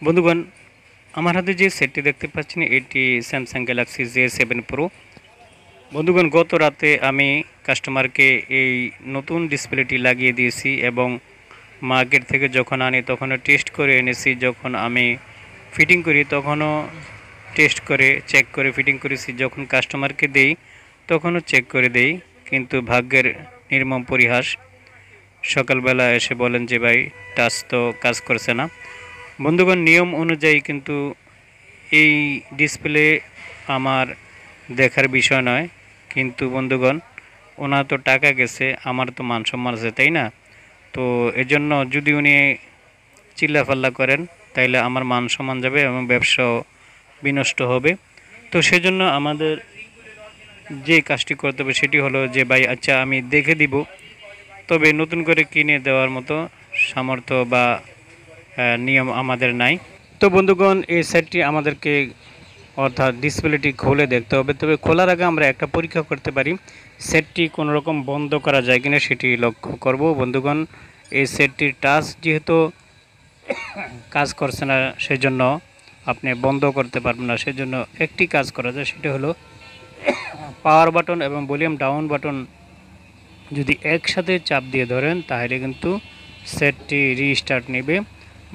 বন্ধুগণ, আমার হাতে যে সেটটি দেখতে পাচ্ছেন এটি স্যামসাং গ্যালাক্সি J7 Pro। বন্ধুগণ, গত রাতে আমি কাস্টমারকে এই নতুন ডিসপ্লেটি লাগিয়ে দিয়েছি এবং মার্কেট থেকে যখন আনি তখনও টেস্ট করে এনেছি। যখন আমি ফিটিং করি তখনও টেস্ট করে চেক করে ফিটিং করেছি। যখন কাস্টমারকে দেই তখনও চেক করে দেই, কিন্তু ভাগ্যের নির্মম পরিহাস, সকালবেলা এসে বলেন যে ভাই টাচ তো কাজ করছে না। বন্ধুগণ, নিয়ম অনুযায়ী কিন্তু এই ডিসপ্লে আমার দেখার বিষয় নয়, কিন্তু বন্ধুগণ ওনার তো টাকা গেছে, আমার তো মান সম্মান আছে, তাই না? তো এজন্য যদি উনি চিল্লাফাল্লা করেন তাইলে আমার মান সম্মান যাবে এবং ব্যবসাও বিনষ্ট হবে। তো সেজন্য আমাদের যে কাজটি করতে হবে সেটি হলো যে ভাই আচ্ছা আমি দেখে দিব, তবে নতুন করে কিনে দেওয়ার মতো সামর্থ্য বা নিয়ম আমাদের নাই। তো বন্ধুগণ, এই সেটটি আমাদেরকে অর্থাৎ ডিসপ্লেটি খুলে দেখতে হবে। তবে খোলার আগে আমরা একটা পরীক্ষা করতে পারি, সেটটি কোনো রকম বন্ধ করা যায় কিনা সেটি লক্ষ্য করব। বন্ধুগণ, এই সেটটির টাচ যেহেতু কাজ করছে না, সেজন্য আপনি বন্ধ করতে পারবেন না। সেজন্য একটি কাজ করা যায়, সেটা হলো পাওয়ার বাটন এবং ভলিউম ডাউন বাটন যদি একসাথে চাপ দিয়ে ধরেন তাহলে কিন্তু সেটটি রিস্টার্ট নেবে।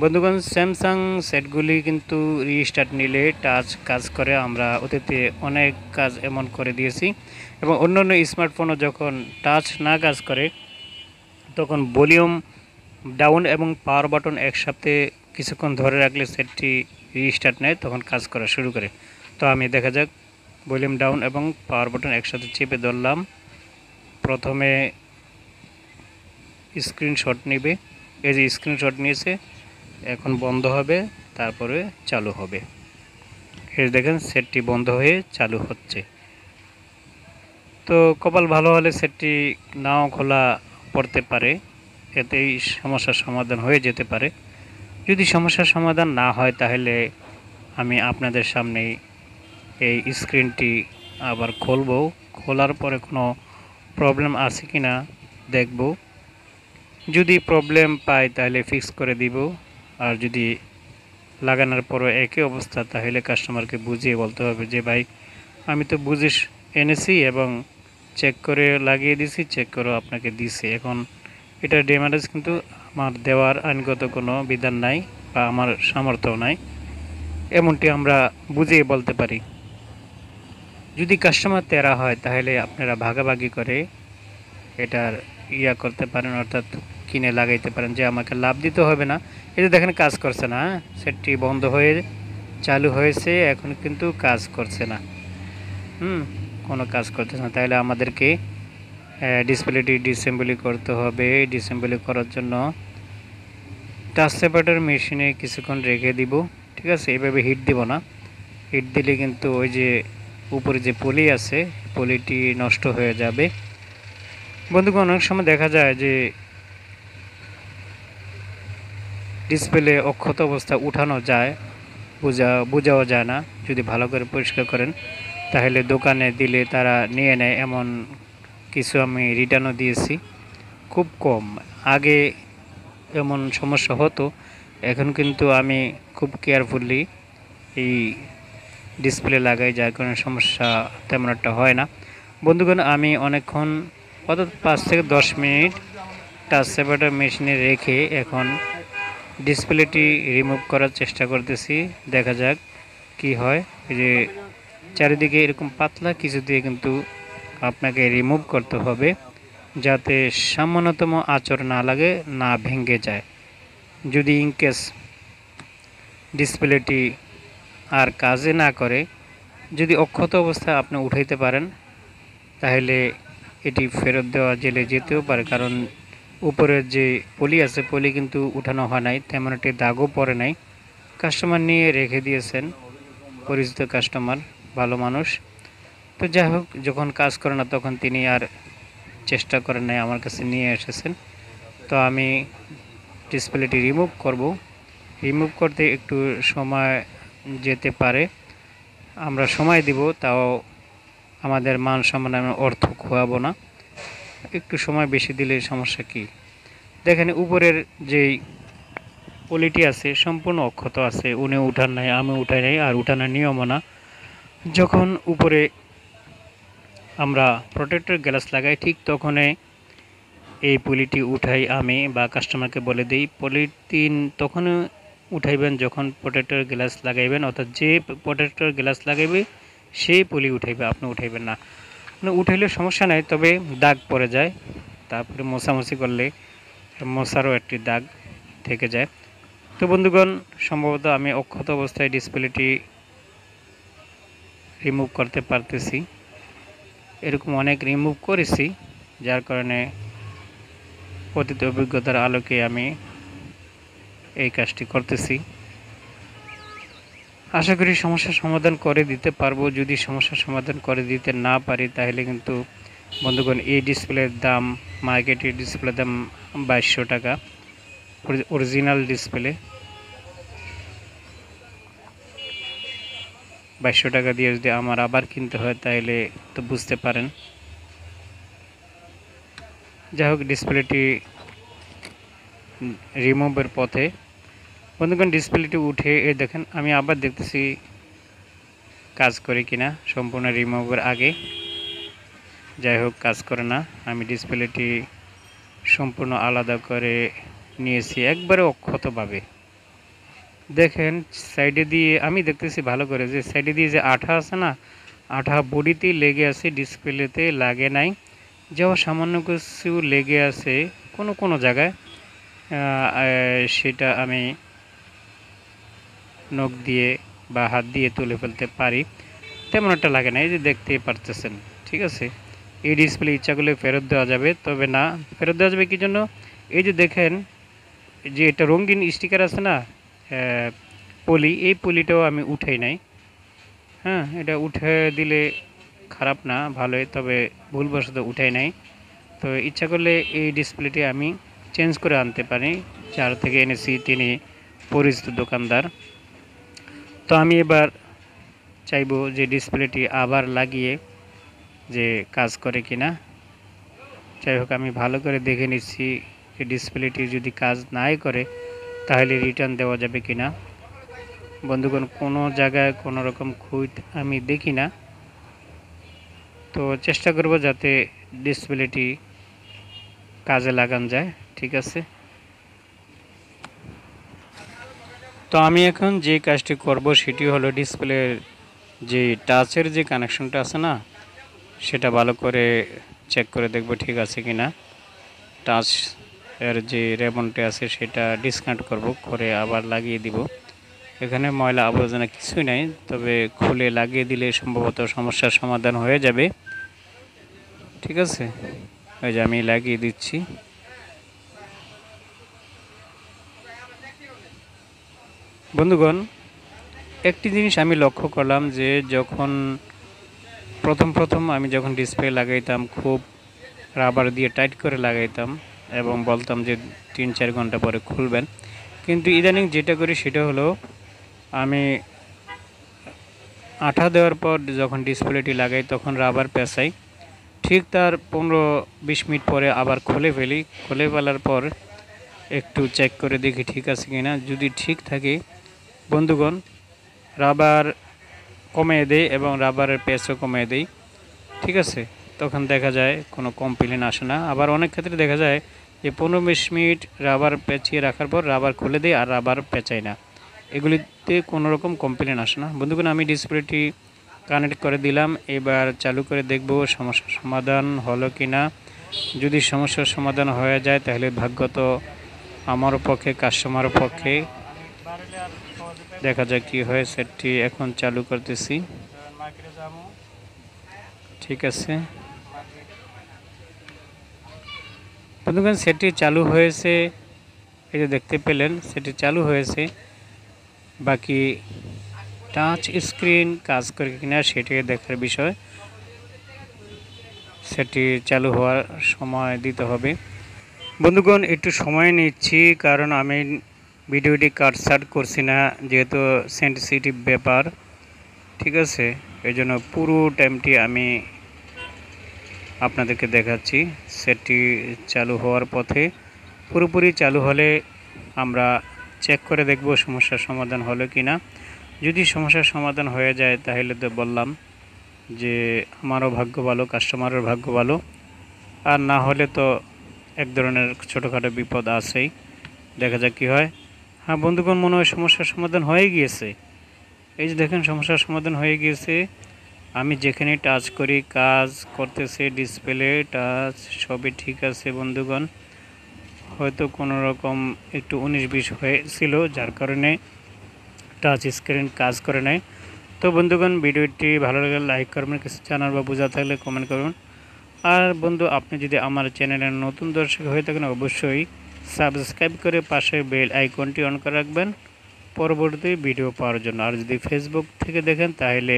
বন্ধুগণ, স্যামসাং সেটগুলি কিন্তু রিস্টার্ট নিলে টাচ কাজ করে। আমরা অতীতে অনেক কাজ এমন করে দিয়েছি এবং অন্যান্য স্মার্টফোনও যখন টাচ না কাজ করে তখন ভলিউম ডাউন এবং পাওয়ার বাটন একসাথে কিছুক্ষণ ধরে রাখলে সেটটি রিস্টার্ট নেয়, তখন কাজ করা শুরু করে। তো আমি দেখা যাক, ভলিউম ডাউন এবং পাওয়ার বাটন একসাথে চেপে ধরলাম। প্রথমে স্ক্রিনশট নেবে, এই যে স্ক্রিনশট নিয়েছে, এখন বন্ধ হবে, তারপরে চালু হবে। এই দেখেন সেটটি বন্ধ হয়ে চালু হচ্ছে। তো কপাল ভালো হলে সেটটি নাও খোলা পড়তে পারে, এতেই সমস্যার সমাধান হয়ে যেতে পারে। যদি সমস্যার সমাধান না হয় তাহলে আমি আপনাদের সামনেই এই স্ক্রিনটি আবার খুলব। খোলার পরে কোনো প্রবলেম আছে কি না দেখব। যদি প্রবলেম পাই তাহলে ফিক্স করে দিব, আর যদি লাগানোর পরও একই অবস্থা তাহলে কাস্টমারকে বুঝিয়ে বলতে হবে যে ভাই আমি তো বুঝিস এনেছি এবং চেক করে লাগিয়ে দিছি, চেক করে আপনাকে দিছি, এখন এটা ড্যামেজ কিন্তু আমার দেওয়ার আইনগত কোনো বিধান নাই বা আমার সামর্থ্য নাই, এমনটি আমরা বুঝিয়ে বলতে পারি। যদি কাস্টমার তেরা হয় তাহলে আপনারা ভাগাভাগি করে এটার করতে পারেন, অর্থাৎ কিনে লাগাইতে পারেন, যে আমাকে লাভ দিতে হবে না। এই যে দেখেন কাজ করছে না, সেটটি বন্ধ হয়ে চালু হয়েছে, এখন কিন্তু কাজ করছে না। কোনো কাজ করতেছে না, তাহলে আমাদেরকে ডিসপ্লেটি ডিসেম্বলি করতে হবে। ডিসেম্বলি করার জন্য টাচ সেপারেটর মেশিনে কিছুক্ষণ রেখে দিব, ঠিক আছে? এভাবে হিট দিব না, হিট দিলে কিন্তু ওই যে উপরে যে পলি আছে পলিটি নষ্ট হয়ে যাবে। বন্ধুগণ, অনেক সময় দেখা যায় যে ডিসপ্লে অক্ষত অবস্থা উঠানো যায়, বোঝাও যায় না। যদি ভালো করে পরিষ্কার করেন তাহলে দোকানে দিলে তারা নিয়ে নেয়, এমন কিছু আমি রিটার্নও দিয়েছি। খুব কম, আগে এমন সমস্যা হতো, এখন কিন্তু আমি খুব কেয়ারফুলি এই ডিসপ্লে লাগাই, যার কারণে সমস্যা তেমন একটা হয় না। বন্ধুগণ, আমি অনেকক্ষণ অর্থাৎ 5 থেকে 10 মিনিট টাচ সেপারেটর মেশিনে রেখে এখন ডিসপ্লেটি রিমুভ করার চেষ্টা করতেছি, দেখা যাক কি হয়। এই যে চারিদিকে এরকম পাতলা কিছু দিয়ে কিন্তু আপনাকে রিমুভ করতে হবে, যাতে সামান্যতম আঁচড় না লাগে, না ভেঙে যায়। যদি ইনকেস ডিসপ্লেটি আর কাজে না করে, যদি অক্ষত অবস্থায় আপনি উঠাইতে পারেন তাহলে এটি ফেরত দেওয়া জেলে যেতেও পারে, কারণ উপরের যে পলি আছে পলি কিন্তু উঠানো হয় নাই, তেমন একটি দাগও পড়ে নাই। কাস্টমার নিয়ে রেখে দিয়েছেন, পরিচিত কাস্টমার, ভালো মানুষ। তো যাই হোক, যখন কাজ করে না তখন তিনি আর চেষ্টা করেন নাই, আমার কাছে নিয়ে এসেছেন। তো আমি ডিসপ্লেটি রিমুভ করব। রিমুভ করতে একটু সময় যেতে পারে, আমরা সময় দিব, তাও আমাদের মান সম্মান অর্থ খোয়াবো না, একটু সময় বেশি দিলে সমস্যা কি। দেখেন উপরের যেই পলিটি আছে সম্পূর্ণ অক্ষত আছে, উনি উঠান নাই, আমি উঠাই নাই, আর উঠানোর নিয়মও না। যখন উপরে আমরা প্রোটেক্টর গ্লাস লাগাই ঠিক তখনই এই পলিটি উঠাই আমি বা কাস্টমারকে বলে দিই। পলিথিন তখন উঠাইবেন যখন প্রোটেক্টর গ্লাস লাগাইবেন, অর্থাৎ যে প্রোটেক্টর গ্লাস লাগাইবে সেই পলি উঠাইবে, আপনি উঠাইবেন না। মানে উঠাইলে সমস্যা নাই, তবে দাগ পড়ে যায়, তারপরে মোছামুছি করলে মশারও একটি দাগ থেকে যায়। তো বন্ধুগণ, সম্ভবত আমি অক্ষত অবস্থায় ডিসপ্লেটি রিমুভ করতে পারতেছি। এরকম অনেক রিমুভ করেছি, যার কারণে অতীত অভিজ্ঞতার আলোকে আমি এই কাজটি করতেছি। আশা করি সমস্যার সমাধান করে দিতে পারবো। যদি সমস্যার সমাধান করে দিতে না পারি তাহলে কিন্তু বন্ধুগণ এই ডিসপ্লের দাম, মার্কেটের ডিসপ্লের দাম 2200 টাকা, অরিজিনাল ডিসপ্লে 2200 টাকা দিয়ে যদি আমার আবার কিনতে হয় তাহলে তো বুঝতে পারেন। যাই হোক, ডিসপ্লেটি রিমুভের পথে। বন্ধুগণ, ডিসপ্লেটি উঠে দেখেন, আমি আবার দেখতেছি কাজ করে কিনা সম্পূর্ণ রিমুভের আগে। যাই হোক, কাজ করে না। আমি ডিসপ্লেটি সম্পূর্ণ আলাদা করে নিয়েছি একবারে অক্ষতভাবে। দেখেন সাইডে দিয়ে আমি দেখতেছি ভালো করে যে সাইডে দিয়ে যে আঠা আছে না, আঠা বডিতেই লেগে আছে, ডিসপ্লেতে লাগে নাই। যাও সামান্য কিছু লেগে আছে কোনো কোনো জায়গায়, সেটা আমি নখ দিয়ে বা হাত দিয়ে তুলে ফেলতে পারি, তেমন একটা লাগে না। এই যে দেখতেই পারতেছেন, ঠিক আছে। এই ডিসপ্লে ইচ্ছা করলে ফেরত দেওয়া যাবে, তবে না, ফেরত দেওয়া যাবে কী জন্য? এই যে দেখেন যে এটা রঙিন স্টিকার আছে না, পলি, এই পলিটাও আমি উঠাই নাই। হ্যাঁ, এটা উঠে দিলে খারাপ না, ভালোই, তবে ভুলবশত উঠাই নাই। তো ইচ্ছা করলে এই ডিসপ্লেটি আমি চেঞ্জ করে আনতে পারি, যার থেকে এনেছি তিনি পরিচিত দোকানদার। তো আমি এবার চাইবো যে ডিসপ্লেটি আবার লাগিয়ে যে কাজ করে কিনা। যাই হোক, আমি ভালো করে দেখে নিচ্ছি যে ডিসপ্লেটি যদি কাজ নাই করে তাহলে রিটার্ন দেওয়া যাবে কিনা। বন্ধুগণ, কোনো জায়গায় কোনো রকম খুঁত আমি দেখি না, তো চেষ্টা করব যাতে ডিসপ্লেটি কাজে লাগানো যায়, ঠিক আছে। তো আমি এখন যে কাজটি করব সেটি হলো ডিসপ্লের যে টাচের যে কানেকশনটা আছে না, সেটা ভালো করে চেক করে দেখব ঠিক আছে কিনা। টাচ এর যে রেবনটি আছে সেটা ডিসকানেক্ট করব, করে আবার লাগিয়ে দিব। এখানে ময়লা আবর্জনা কিছুই নাই, তবে খুলে লাগিয়ে দিলে সম্ভবত সমস্যার সমাধান হয়ে যাবে, ঠিক আছে। ওই যে আমি লাগিয়ে দিচ্ছি। বন্ধুগণ, একটি জিনিস আমি লক্ষ্য করলাম যে যখন প্রথম আমি যখন ডিসপ্লে লাগাইতাম খুব রাবার দিয়ে টাইট করে লাগাইতাম এবং বলতাম যে 3-4 ঘন্টা পরে খুলবেন, কিন্তু ইদানিং যেটা করি সেটা হলো আমি আঠা দেওয়ার পর যখন ডিসপ্লেটি লাগাই তখন রাবার পেঁচাই, ঠিক তার 15-20 মিনিট পরে আবার খুলে ফেলি। খুলে ফেলার পর একটু চেক করে দেখি ঠিক আছে কিনা। যদি ঠিক থাকে বন্ধুগণ, রাবার কমিয়ে দেই এবং রাবারের পেঁচও কমিয়ে দেই, ঠিক আছে। তখন দেখা যায় কোনো কমপ্লেন আসে না। আবার অনেক ক্ষেত্রে দেখা যায় যে 15-20 মিনিট রাবার পেঁচিয়ে রাখার পর রাবার খুলে দেয় আর রাবার পেঁচাই না, এগুলিতে কোনো রকম কমপ্লেন আসে না। বন্ধুগণ, আমি ডিসপ্লেটি কানেক্ট করে দিলাম, এবার চালু করে দেখব সমস্যার সমাধান হলো কি না। যদি সমস্যার সমাধান হয়ে যায় তাহলে ভাগ্যত আমার পক্ষে, কাস্টমারের পক্ষে। দেখা যাক কি হয়। সেটটি এখন চালু করতেছি, ঠিক আছে। বন্ধুগণ, সেটটি চালু হয়েছে, এই যে দেখতে পেলেন সেটি চালু হয়েছে। বাকি টাচ স্ক্রিন কাজ করে কিনা সেটি দেখার বিষয়। সেটি চালু হওয়ার সময় দিতে হবে। বন্ধুগণ, একটু সময় নিচ্ছি কারণ আমি ভিডিওটি কাটছাট করছি না, যেহেতু সেনসিটিভ ব্যাপার, ঠিক আছে। এই জন্য পুরো টাইমটি আমি আপনাদেরকে দেখাচ্ছি। সেটটি চালু হওয়ার পথে, পুরোপুরি চালু হলে আমরা চেক করে দেখব সমস্যার সমাধান হলো কি না। যদি সমস্যার সমাধান হয়ে যায় তাহলে তো বললাম যে আমারও ভাগ্য ভালো, কাস্টমারের ভাগ্য ভালো। আর না হলে তো এক ধরনের ছোটোখাটো বিপদ আছেই, দেখা যাক কী হয়। হ্যাঁ বন্ধুগণ, মনে হয় সমস্যার সমাধান হয়ে গিয়েছে। এই যে দেখেন সমস্যার সমাধান হয়ে গিয়েছে। আমি যেখানে টাচ করি কাজ করতেছে, ডিসপ্লে টাচ সবই ঠিক আছে বন্ধুগণ। হয়তো কোনো রকম একটু 19-20 হয়েছিল, যার কারণে টাচ স্ক্রিন কাজ করে নাই। তো বন্ধুগণ, ভিডিওটি ভালো লাগলে লাইক করবেন, কিছু জানার বা বোঝা থাকলে কমেন্ট করবেন। আর বন্ধু, আপনি যদি আমার চ্যানেলের নতুন দর্শক হয়ে থাকেন অবশ্যই সাবস্ক্রাইব করে পাশে বেল আইকনটি অন করে রাখবেন পরবর্তী ভিডিও পাওয়ার জন্য। আর যদি ফেসবুক থেকে দেখেন তাহলে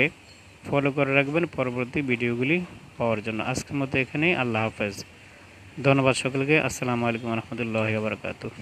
ফলো করে রাখবেন পরবর্তী ভিডিওগুলি পাওয়ার জন্য। আজকের মতো এখানেই, আল্লাহ হাফেজ। ধন্যবাদ সকলকে। আসসালামু আলাইকুম রহমতুল্লাহি ওয়া বারাকাতুহু।